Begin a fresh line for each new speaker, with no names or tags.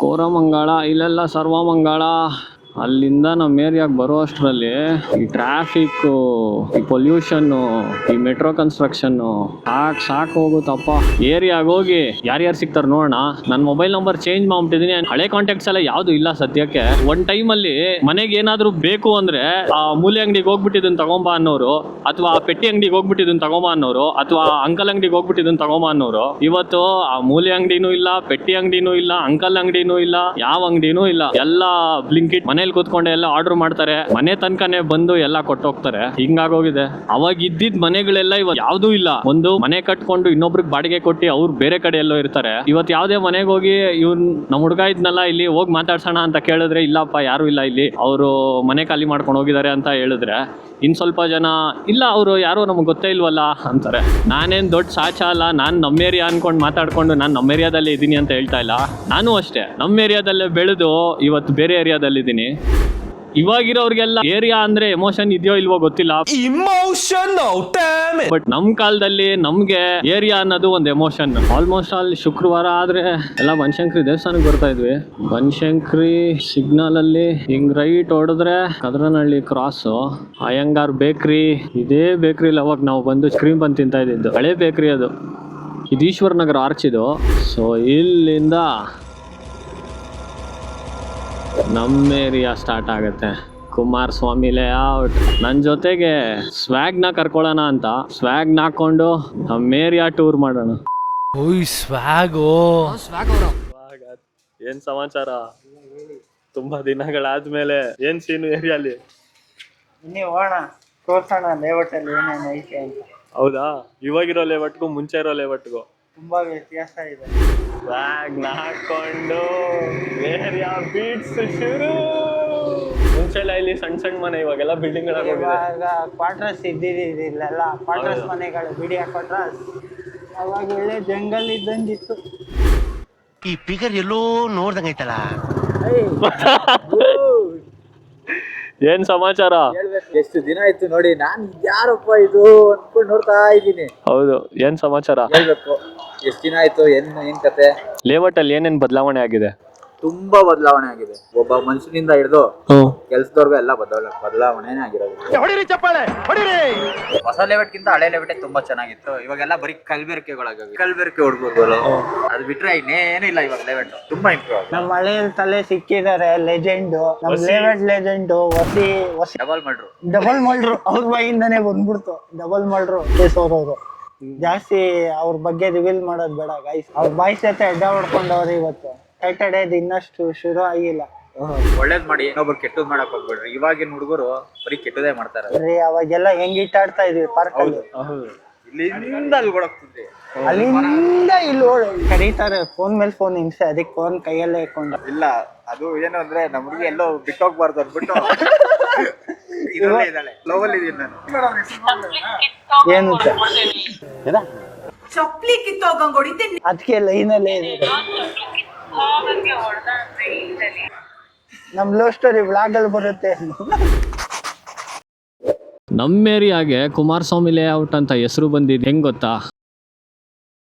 ಕೋರಮಂಗಳ ಇಲ್ಲೆಲ್ಲ ಸರ್ವಮಂಗಳ. ಅಲ್ಲಿಂದ ನಮ್ಮ ಏರಿಯಾಗೆ ಬರೋ ಅಷ್ಟರಲ್ಲಿ ಈ ಟ್ರಾಫಿಕ್ಕು, ಈ ಪೊಲ್ಯೂಷನ್ನು, ಈ ಮೆಟ್ರೋ ಕನ್ಸ್ಟ್ರಕ್ಷನ್ನು ಸಾಕು ಹೋಗುತ್ತಪ್ಪ. ಏರಿಯಾಗ ಹೋಗಿ ಯಾರ್ಯಾರು ಸಿಗ್ತಾರೆ ನೋಡೋಣ. ನನ್ನ ಮೊಬೈಲ್ ನಂಬರ್ ಚೇಂಜ್ ಮಾಡ್ಬಿಟ್ಟಿದೀನಿ. ಹಳೆ ಕಾಂಟ್ಯಾಕ್ಟ್ಸ್ ಎಲ್ಲ ಯಾವುದು ಇಲ್ಲ ಸದ್ಯಕ್ಕೆ. ಒಂದ್ ಟೈಮಲ್ಲಿ ಮನೆಗೆ ಏನಾದ್ರು ಬೇಕು ಅಂದ್ರೆ ಆ ಮೂಲೆ ಅಂಗಡಿಗೆ ಹೋಗ್ಬಿಟ್ಟಿದ್ದನ್ ತಗೊಂಬ ಅನ್ನೋರು, ಅಥವಾ ಆ ಪೆಟ್ಟಿ ಅಂಗಡಿಗೆ ಹೋಗ್ಬಿಟ್ಟಿದ್ದನ್ ತಗೊಂಬ ಅನ್ನೋರು, ಅಥವಾ ಅಂಕಲ್ ಅಂಗಡಿಗೆ ಹೋಗ್ಬಿಟ್ಟಿದ್ದನ್ ತಗೊಂಬ ಅನ್ನೋರು. ಇವತ್ತು ಆ ಮೂಲೆ ಅಂಗಡಿನೂ ಇಲ್ಲ, ಪೆಟ್ಟಿ ಅಂಗಡಿನೂ ಇಲ್ಲ, ಅಂಕಲ್ ಅಂಗಡಿನೂ ಇಲ್ಲ, ಯಾವ ಅಂಗಡಿನೂ ಇಲ್ಲ. ಎಲ್ಲ ಬ್ಲಿಂಕಿಟ್ ಮನೇಲಿ ಕೂತ್ಕೊಂಡೆ ಎಲ್ಲ ಆರ್ಡರ್ ಮಾಡ್ತಾರೆ, ಮನೆ ತನಕನೇ ಬಂದು ಎಲ್ಲ ಕೊಟ್ಟೋಗ್ತಾರೆ. ಹಿಂಗಾಗೋಗಿದೆ. ಅವಾಗ ಇದ್ದಿದ್ ಮನೆಗಳೆಲ್ಲ ಇವತ್ತು ಯಾವ್ದೂ ಇಲ್ಲ. ಒಂದು ಮನೆ ಕಟ್ಕೊಂಡು ಇನ್ನೊಬ್ರಿಗೆ ಬಾಡಿಗೆ ಕೊಟ್ಟು ಅವ್ರು ಬೇರೆ ಕಡೆ ಎಲ್ಲೋ ಇರ್ತಾರೆ. ಇವತ್ತು ಯಾವ್ದೇ ಮನೆಗೆ ಹೋಗಿ ಇವ್ನ್ ನಮ್ ಹುಡುಗ ಇದ್ನಲ್ಲ ಇಲ್ಲಿ ಹೋಗಿ ಮಾತಾಡ್ಸೋಣ ಅಂತ ಕೇಳಿದ್ರೆ, ಇಲ್ಲಪ್ಪ ಯಾರು ಇಲ್ಲ ಇಲ್ಲಿ, ಅವರು ಮನೆ ಖಾಲಿ ಮಾಡ್ಕೊಂಡು ಹೋಗಿದ್ದಾರೆ ಅಂತ ಹೇಳಿದ್ರೆ, ಇನ್ ಸ್ವಲ್ಪ ಜನ ಇಲ್ಲ ಅವರು ಯಾರು ನಮ್ಗೆ ಗೊತ್ತೇ ಇಲ್ವಲ್ಲ ಅಂತಾರೆ. ನಾನೇನ್ ದೊಡ್ಡ ಸಾಚ ಅಲ್ಲ, ನಾನ್ ನಮ್ಮ ಏರಿಯಾ ಅನ್ಕೊಂಡು ಮಾತಾಡ್ಕೊಂಡು ನಾನು ನಮ್ಮ ಏರಿಯಾದಲ್ಲಿ ಇದ್ದೀನಿ ಅಂತ ಹೇಳ್ತಾ ಇಲ್ಲ. ನಾನು ಅಷ್ಟೇ ನಮ್ಮ ಏರಿಯಾದಲ್ಲೇ ಬೆಳೆದು ಇವತ್ತು ಬೇರೆ ಏರಿಯಾದಲ್ಲಿ ಇದ್ದೀನಿ. ಇವಾಗಿರೋರ್ಗೆಲ್ಲ ಏರಿಯಾ ಅಂದ್ರೆ ಎಮೋಷನ್ ಇದೆಯೋ ಇಲ್ವೋ ಗೊತ್ತಿಲ್ಲ, ಬಟ್ ನಮ್ ಕಾಲದಲ್ಲಿ ನಮ್ಗೆ ಏರಿಯಾ ಅನ್ನೋದು ಒಂದು ಎಮೋಷನ್. ಆಲ್ಮೋಸ್ಟ್ ಅಲ್ಲಿ ಶುಕ್ರವಾರ ಆದ್ರೆ ಎಲ್ಲ ಬನಶಂಕರಿ ದೇವಸ್ಥಾನಕ್ಕೆ ಬರ್ತಾ ಇದ್ವಿ. ಬನಶಂಕರಿ ಸಿಗ್ನಲ್ ಅಲ್ಲಿ ಹಿಂಗ್ ರೈಟ್ ಹೊಡೆದ್ರೆ ಕದ್ರನಹಳ್ಳಿ ಕ್ರಾಸ್ ಅಯ್ಯಂಗಾರ್ ಬೇಕ್ರಿ. ಇದೇ ಬೇಕ್ರಿಲಿ ಅವಾಗ ನಾವು ಬಂದು ಕ್ರೀಮ್ ಬನ್ ತಿಂತಾ ಇದ್ದಿದ್ದು. ಹಳೆ ಬೇಕ್ರಿ ಅದು. ಇದು ಈಶ್ವರ್ ನಗರ ಆರ್ಚ್ ಇದು. ಸೊ ಇಲ್ಲಿಂದ ನಮ್ಮ ಏರಿಯಾ ಸ್ಟಾರ್ಟ್ ಆಗುತ್ತೆ. ಕುಮಾರಸ್ವಾಮಿ ಲೇಔಟ್. ನನ್ನ ಜೊತೆಗೆ ಸ್ವ್ಯಾಗ್ನ ಕರ್ಕೊಳ್ಳೋಣ ಅಂತ ಸ್ವ್ಯಾಗ್ನ ಹಾಕೊಂಡು ನಮ್ಮ ಏರಿಯಾ ಟೂರ್ ಮಾಡೋಣ. ಏನ್ ಸಮಾಚಾರ? ತುಂಬಾ ದಿನಗಳಾದ್ಮೇಲೆ ಏನ್ ಸೀನು ಏರಿಯಾಲಿ? ಹೌದಾ? ಇವಾಗಿರೋ ಲೇಔಟ್ಗೂ ಮುಂಚೆ ಇರೋ ಲೇಔಟ್ಗೂ
ತುಂಬಾ ವ್ಯತ್ಯಾಸ ಇದೆ.
ಬ್ಯಾಗ್ ಹಾಕೊಂಡು ಏರಿಯಾ ಬೀಟ್ಸ್ ಶುರು. ಮುಂಚೆಲ್ಲ ಇಲ್ಲಿ ಸಣ್ಣ ಸಣ್ಣ ಮನೆ, ಇವಾಗೆಲ್ಲ ಬಿಲ್ಡಿಂಗ್
ಇವಾಗ ಕ್ವಾರ್ಟರ್ಸ್ ಇದ್ದಿದ್ದಿಲ್ಲ, ಕ್ವಾರ್ಟರ್ಸ್ ಮನೆಗಳು, ಬಿಡಿಯ ಕ್ವಾರ್ಟರ್ಸ್. ಅವಾಗ ಒಳ್ಳೆ ಜಂಗಲ್ ಇದ್ದಂಗಿತ್ತು.
ಈ ಫಿಗರ್ ಎಲ್ಲೋ ನೋಡ್ದಂಗೈತಲ್ಲ.
ಏನ್ ಸಮಾಚಾರ?
ಎಷ್ಟು ದಿನ ಆಯ್ತು ನೋಡಿ, ನಾನ್ ಯಾರಪ್ಪ ಇದು ಅನ್ಕೊಂಡು ನೋಡ್ತಾ ಇದ್ದೀನಿ.
ಹೌದು, ಏನ್ ಸಮಾಚಾರ
ಹೇಳ್ಬೇಕು. ಎಷ್ಟು ದಿನ ಆಯ್ತು, ಏನ್ ಕತೆ?
ಲೇಔಟ್ ಅಲ್ಲಿ ಏನೇನ್ ಬದಲಾವಣೆ ಆಗಿದೆ?
ತುಂಬಾ ಬದಲಾವಣೆ ಆಗಿದೆ. ಒಬ್ಬ ಮನುಷ್ಯನಿಂದ ಹಿಡಿದು ಕೆಲ್ಸದವ್ರಿಗೂ ಎಲ್ಲ ಬದಲಾವಣೆನೇ ಆಗಿರೋದು. ಹೊಸ ಲೇಔಟ್ಗಿಂತ ಹಳೆ ಲೇಔಟ್ ತುಂಬಾ ಚೆನ್ನಾಗಿತ್ತು. ಇವಾಗೆಲ್ಲ ಬರೀ ಕಲ್ಬೆರಕೆ ಹುಡುಗರುಗಳು, ಅದು ಬಿಟ್ರೆ ಇನ್ನೇನು ಇಲ್ಲ. ಇವಾಗ ಲೇಔಟ್ ತುಂಬಾ ಇಂಪ್ರೂವ್.
ನಮ್ಮ ಹಳೆಯಲ್ಲಿ ತಲೆ ಸಿಕ್ಕಿದ್ದಾರೆ ಲೆಜೆಂಡ್. ನಮ್ ಲೇಔಟ್ ಲೆಜೆಂಡ್ ವಸಿ ಡಬಲ್ ಮಾಡ್ರು ಅವ್ರ ಬಾಯಿಂದಾನೇ ಬಂದ್ಬಿಡ್ತು. ಡಬಲ್ ಮಾಡ್ರು ಕೇಸೋರವ್ರು. ಜಾಸ್ತಿ ಅವ್ರ ಬಗ್ಗೆ ರಿವೀಲ್ ಮಾಡೋದು ಬೇಡ ಗೈಸ್. ಅವ್ರ ಬಾಯಿ ಸತೆ ಅಡ್ಡ ಹೊಡ್ಕೊಂಡವ್ರೆ. ಇವತ್ತು ಕೆಟ್ಟಡೇದು ಇನ್ನಷ್ಟು ಶುರು ಆಗಿಲ್ಲ.
ಒಳ್ಳೇದ್ ಮಾಡಿ ಇನ್ನೊಬ್ರು ಕೆಟ್ಟದ್ ಮಾಡಕ್ ಹೋಗ್ಬೇಡ್ರಿ. ಇವಾಗಿನ ಹುಡುಗರು ಬರೀ ಕೆಟ್ಟದೇ ಮಾಡ್ತಾರೆ.
ಅವಾಗೆಲ್ಲ ಹೆಂಗ್ ಇಟ್ಟಾಡ್ತಾ ಇದ್ವಿ ಪಾರ್ಕ್ ಅಲ್ಲಿ.
ಇಲ್ಲಿಂದ ಅಲ್ಲಿ ಓಡಾಕ್ತಿದ್ವಿ,
ಅಲ್ಲಿಂದ ಇಲ್ಲಿ ಕರೀತಾರೆ. ಫೋನ್ ಮೇಲೆ ಫೋನ್ ಹಿಂಸೆ, ಅದಕ್ಕೆ ಫೋನ್ ಕೈಯಲ್ಲೇ ಇಟ್ಕೊಂಡು.
ಇಲ್ಲ, ಅದು ಏನು ಅಂದ್ರೆ ನಮ್ಮ ಹುಡುಗಿ ಎಲ್ಲೋ ಬಿಟ್ಟೋಗ್ಬಾರ್ದು ಅಂದ್ಬಿಟ್ಟು ಇದರಲ್ಲೇ ಇದ್ದಾಳೆ. ಲೋವಲ್ ಇದೀನಿ ನಾನು.
ಏನು
ಚಪ್ಪಲಿ ಕಿತ್ತೋಗಂಗ್ ಹೊಡಿತೀನಿ.
ಅದಕ್ಕೆ ಲೈನಲ್ಲೇ ಇದೆ. ನಮ್ ಲವ್ ಸ್ಟೋರಿ ವ್ಲಾಗ್ ಅಲ್ಲಿ ಬರುತ್ತೆ.
ನಮ್ಮ ಏರಿಯಾಗೆ ಕುಮಾರಸ್ವಾಮಿ ಲೇಔಟ್ ಅಂತ ಹೆಸರು ಬಂದಿದ್ದು ಹೆಂಗ್ ಗೊತ್ತಾ?